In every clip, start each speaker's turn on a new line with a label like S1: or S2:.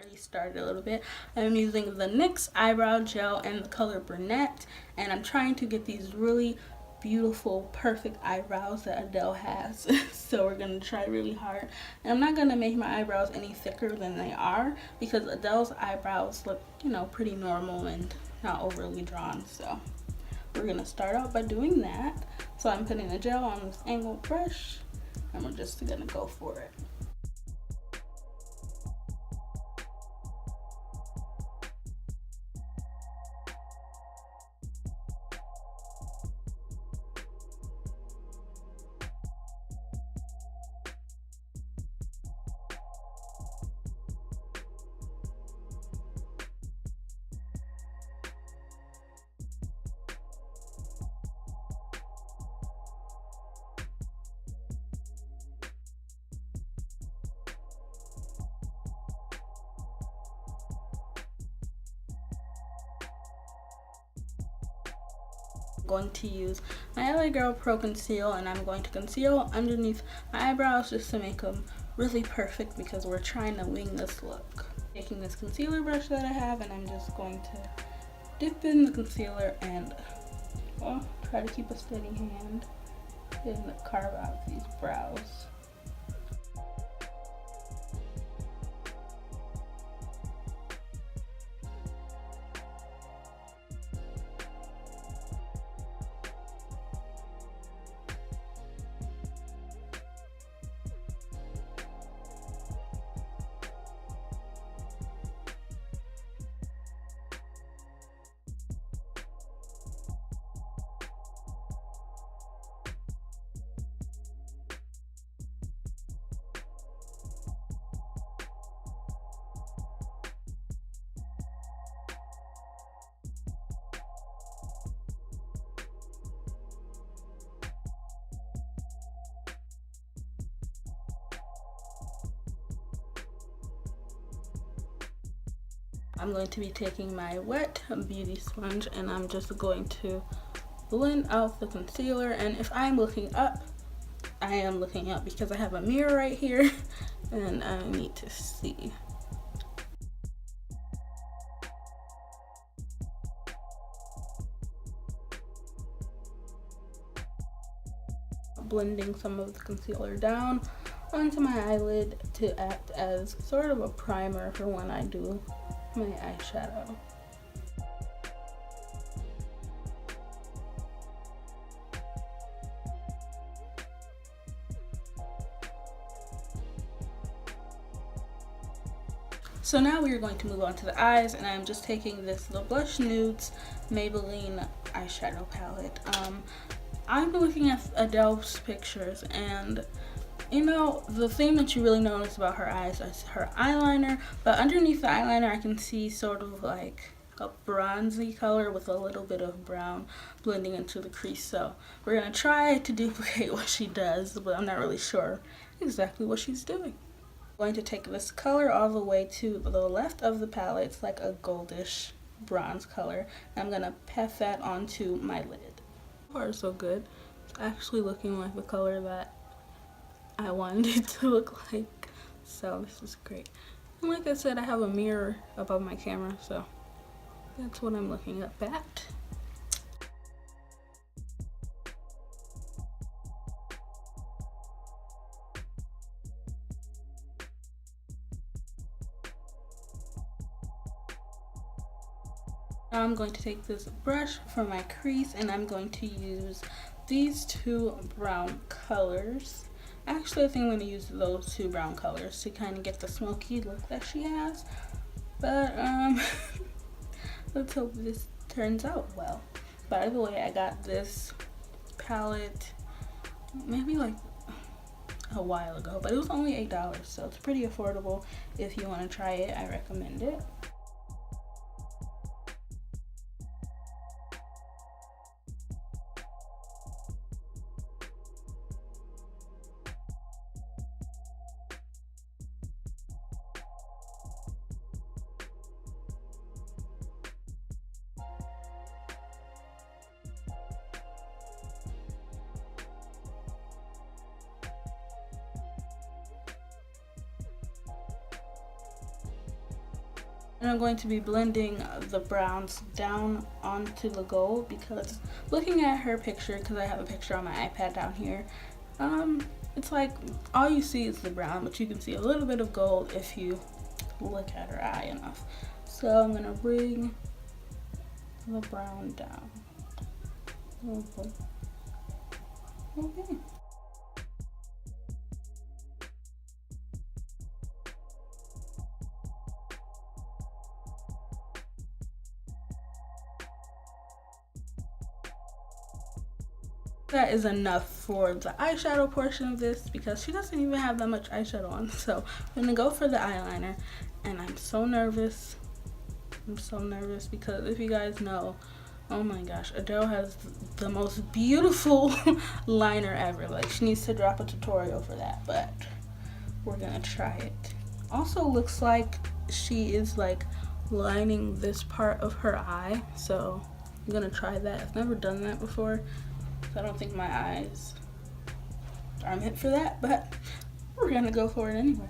S1: already started a little bit. I'm using the NYX eyebrow gel in the color brunette, and I'm trying to get these really beautiful, perfect eyebrows that Adele has. So we're gonna try really hard. And I'm not gonna make my eyebrows any thicker than they are because Adele's eyebrows look, you know, pretty normal and not overly drawn. So we're gonna start out by doing that. So I'm putting the gel on this angled brush, and we're just gonna go for it. Going to use my LA Girl Pro Conceal, and I'm going to conceal underneath my eyebrows just to make them really perfect because we're trying to wing this look. Taking this concealer brush that I have, and I'm just going to dip in the concealer and try to keep a steady hand and carve out these brows. I'm going to be taking my wet beauty sponge, and I'm just going to blend out the concealer. And if I'm looking up, I am looking up because I have a mirror right here and I need to see. Blending some of the concealer down onto my eyelid to act as sort of a primer for when I do my eyeshadow. So now we are going to move on to the eyes, and I'm just taking this the Blush Nudes Maybelline eyeshadow palette. I've been looking at Adele's pictures, and you know, the thing that you really notice about her eyes is her eyeliner, but underneath the eyeliner I can see sort of like a bronzy color with a little bit of brown blending into the crease. So we're gonna try to duplicate what she does, but I'm not really sure exactly what she's doing. I'm going to take this color all the way to the left of the palette. It's like a goldish bronze color. I'm gonna pat that onto my lid. So far so good. It's actually looking like the color that I wanted it to look like, so this is great. And like I said, I have a mirror above my camera, so that's what I'm looking up at. Now I'm going to take this brush for my crease, and I'm going to use these two brown colors. Actually, I think I'm going to use those two brown colors to kind of get the smoky look that she has. But, let's hope this turns out well. By the way, I got this palette maybe like a while ago, but it was only $8, so it's pretty affordable. If you want to try it, I recommend it. And I'm going to be blending the browns down onto the gold because looking at her picture, because I have a picture on my iPad down here, it's like all you see is the brown, but you can see a little bit of gold if you look at her eye enough. So I'm gonna bring the brown down. Okay. That is enough for the eyeshadow portion of this because she doesn't even have that much eyeshadow on. So I'm gonna go for the eyeliner, and I'm so nervous. I'm so nervous because if you guys know, oh my gosh, Adele has the most beautiful liner ever. Like, she needs to drop a tutorial for that, but we're gonna try it. Also looks like she is like lining this part of her eye, so I'm gonna try that. I've never done that before, so I don't think my eyes are meant for that, but we're gonna go for it anyway.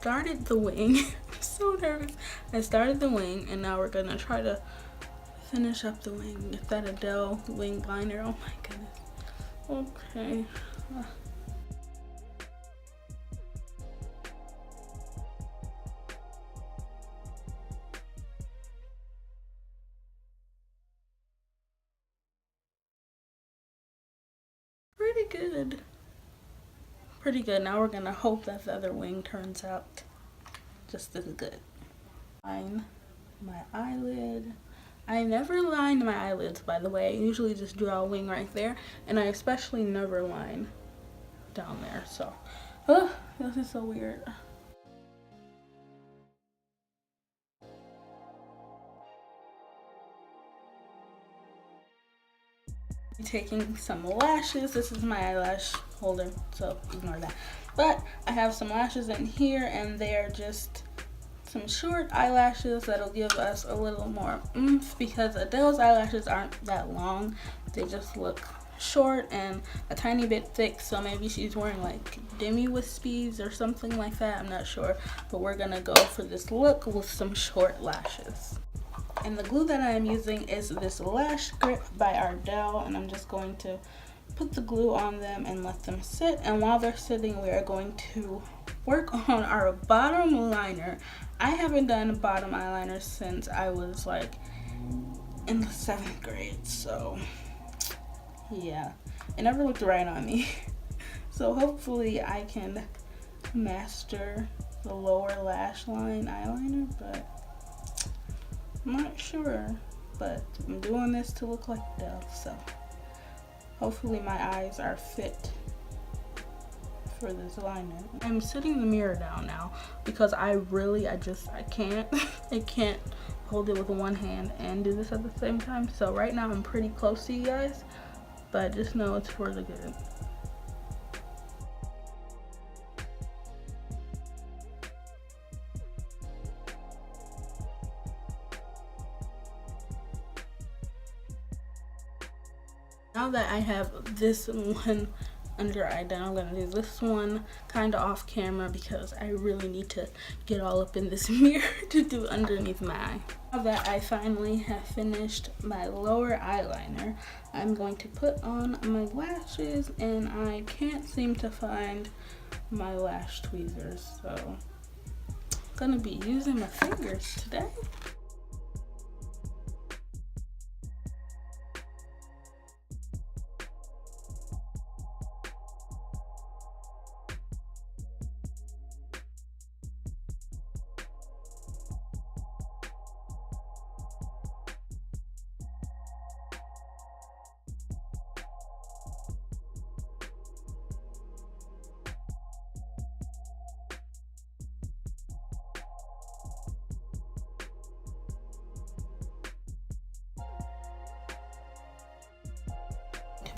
S1: Started the wing. I'm so nervous. I started the wing, and now we're gonna try to finish up the wing. Get that Adele wing liner. Oh my goodness. Okay. Pretty good. Pretty good. Now we're gonna hope that the other wing turns out just as good. Line my eyelid. I never line my eyelids, by the way. I usually just draw a wing right there, and I especially never line down there. So, this is so weird. Taking some lashes. This is my eyelash holder, so ignore that. But I have some lashes in here, and they are just some short eyelashes that'll give us a little more oomph because Adele's eyelashes aren't that long. They just look short and a tiny bit thick, so maybe she's wearing like demi wispies or something like that. I'm not sure, but we're gonna go for this look with some short lashes. And the glue that I am using is this Lash Grip by Adele, and I'm just going to put the glue on them and let them sit. And while they're sitting, we are going to work on our bottom liner. I haven't done bottom eyeliner since I was like in the 7th grade, so yeah, it never looked right on me. So hopefully I can master the lower lash line eyeliner, but I'm not sure. But I'm doing this to look like Adele, so hopefully my eyes are fit for this liner. I'm sitting the mirror down now because I can't I can't hold it with one hand and do this at the same time. So right now I'm pretty close to you guys, but just know it's for the good. Now that I have this one under eye down, I'm gonna do this one kind of off camera because I really need to get all up in this mirror to do underneath my eye. Now that I finally have finished my lower eyeliner, I'm going to put on my lashes, and I can't seem to find my lash tweezers, so I'm gonna be using my fingers today.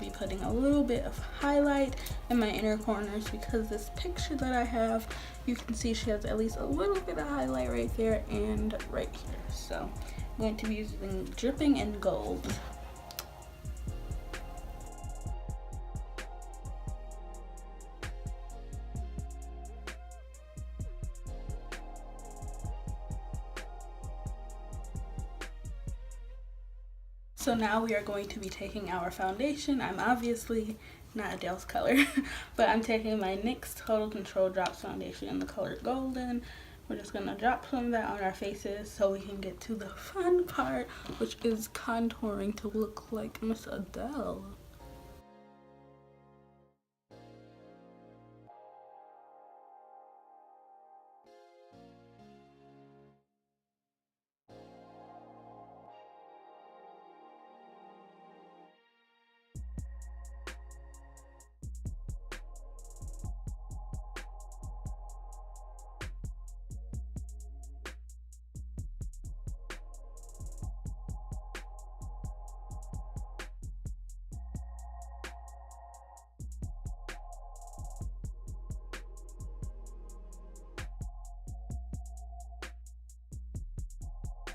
S1: be putting a little bit of highlight in my inner corners because this picture that I have, you can see she has at least a little bit of highlight right there and right here. So I'm going to be using Dripping in Gold. So now we are going to be taking our foundation. I'm obviously not Adele's color, but I'm taking my NYX Total Control Drops Foundation in the color Golden. We're just gonna drop some of that on our faces so we can get to the fun part, which is contouring to look like Miss Adele.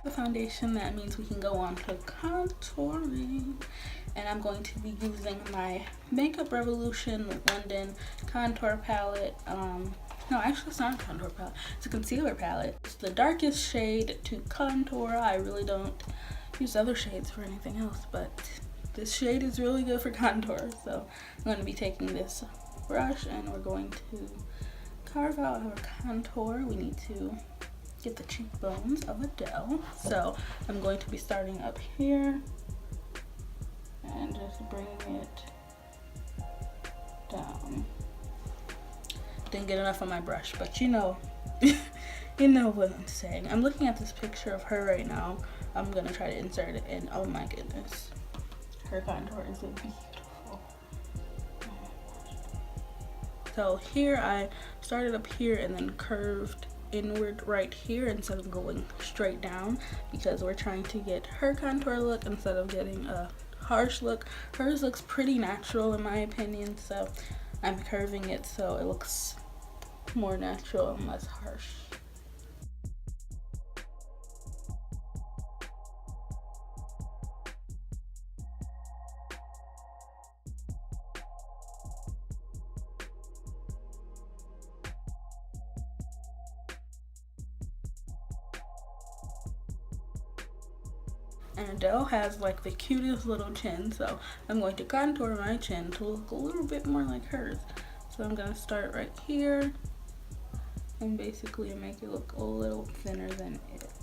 S1: The foundation, that means we can go on to contouring, and I'm going to be using my Makeup Revolution London contour palette. No, actually it's not a contour palette, it's a concealer palette. It's the darkest shade to contour. I really don't use other shades for anything else, but this shade is really good for contour. So I'm going to be taking this brush and we're going to carve out our contour. We need to get the cheekbones of Adele. So I'm going to be starting up here and just bringing it down. Didn't get enough on my brush, but you know, you know what I'm saying. I'm looking at this picture of her right now. I'm gonna try to insert it in. Oh my goodness, her contour is beautiful. So here I started up here and then curved inward right here instead of going straight down, because we're trying to get her contour look instead of getting a harsh look. Hers looks pretty natural in my opinion, so I'm curving it so it looks more natural and less harsh. And Adele has like the cutest little chin, so I'm going to contour my chin to look a little bit more like hers. So I'm gonna start right here and basically make it look a little thinner than it is.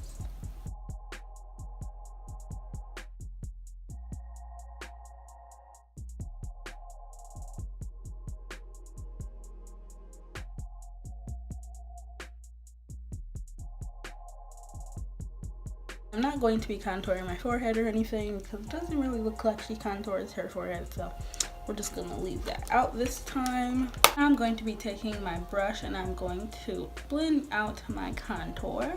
S1: I'm not going to be contouring my forehead or anything because it doesn't really look like she contours her forehead, so we're just gonna leave that out this time. I'm going to be taking my brush and I'm going to blend out my contour.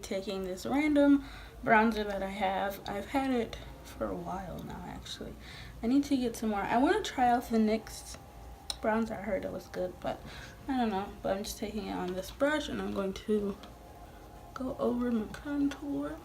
S1: Taking this random bronzer that I have. I've had it for a while now actually. I need to get some more. I want to try out the NYX bronzer. I heard it was good, but I don't know. But I'm just taking it on this brush and I'm going to go over my contour.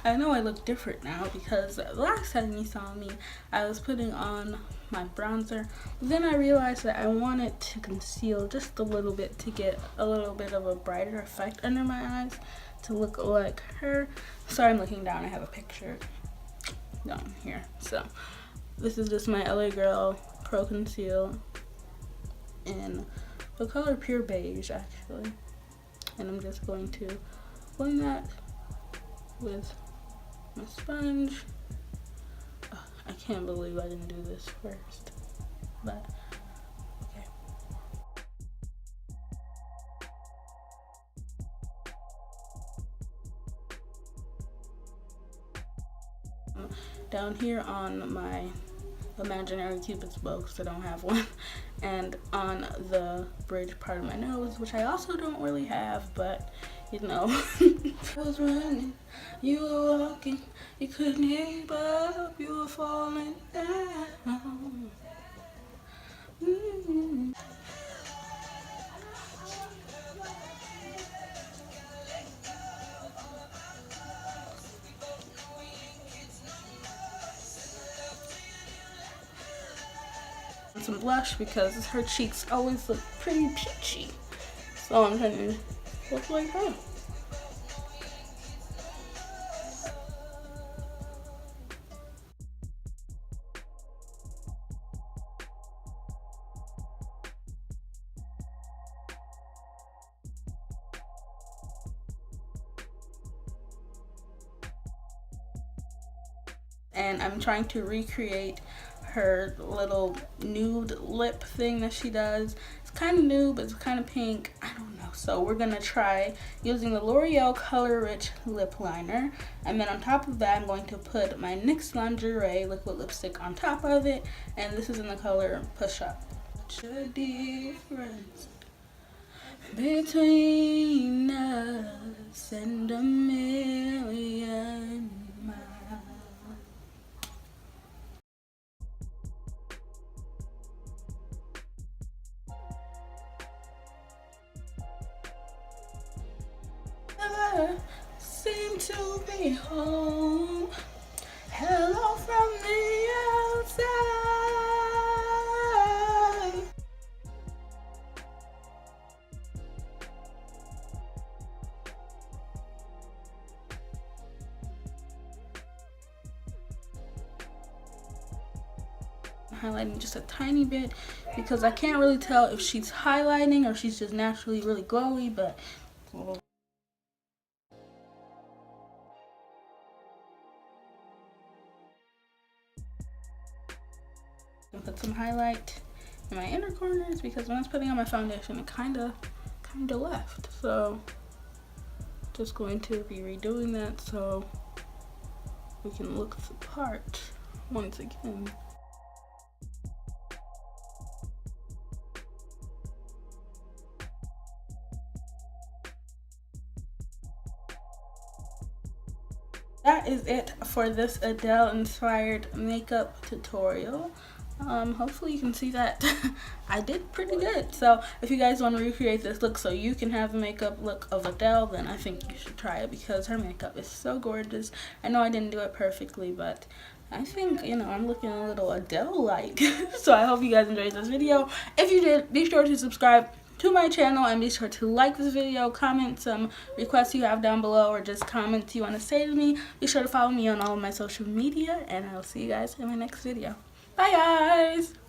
S1: I know I look different now because the last time you saw me, I was putting on my bronzer. Then I realized that I wanted to conceal just a little bit to get a little bit of a brighter effect under my eyes to look like her. Sorry, I'm looking down. I have a picture down here. So this is just my LA Girl Pro Conceal in the color Pure Beige actually. And I'm just going to blend that with my sponge. Oh, I can't believe I didn't do this first, but okay. Down here on my imaginary Cupid's bow, because I don't have one, and on the bridge part of my nose, which I also don't really have, but you know. I was running, you were walking, you couldn't keep up, you were falling down. Some blush because her cheeks always look pretty peachy, so I'm trying to look like her. And I'm trying to recreate her little nude lip thing that she does. It's kind of nude, but it's kind of pink. I don't know. So we're gonna try using the L'Oreal Color Rich lip liner, and then on top of that I'm going to put my NYX Lingerie liquid lipstick on top of it, and this is in the color Push Up. What's the difference between us and a million miles? Seem to be home. Hello from the outside. Highlighting just a tiny bit because I can't really tell if she's highlighting or she's just naturally really glowy, but and put some highlight in my inner corners because when I was putting on my foundation it kind of left, so just going to be redoing that so we can look the part once again. That is it for this Adele inspired makeup tutorial. Hopefully you can see that I did pretty good. So if you guys want to recreate this look so you can have the makeup look of Adele, then I think you should try it because her makeup is so gorgeous. I know I didn't do it perfectly, but I think, you know, I'm looking a little Adele-like. So I hope you guys enjoyed this video. If you did, be sure to subscribe to my channel and be sure to like this video, comment some requests you have down below or just comments you want to say to me. Be sure to follow me on all of my social media and I'll see you guys in my next video. Bye guys!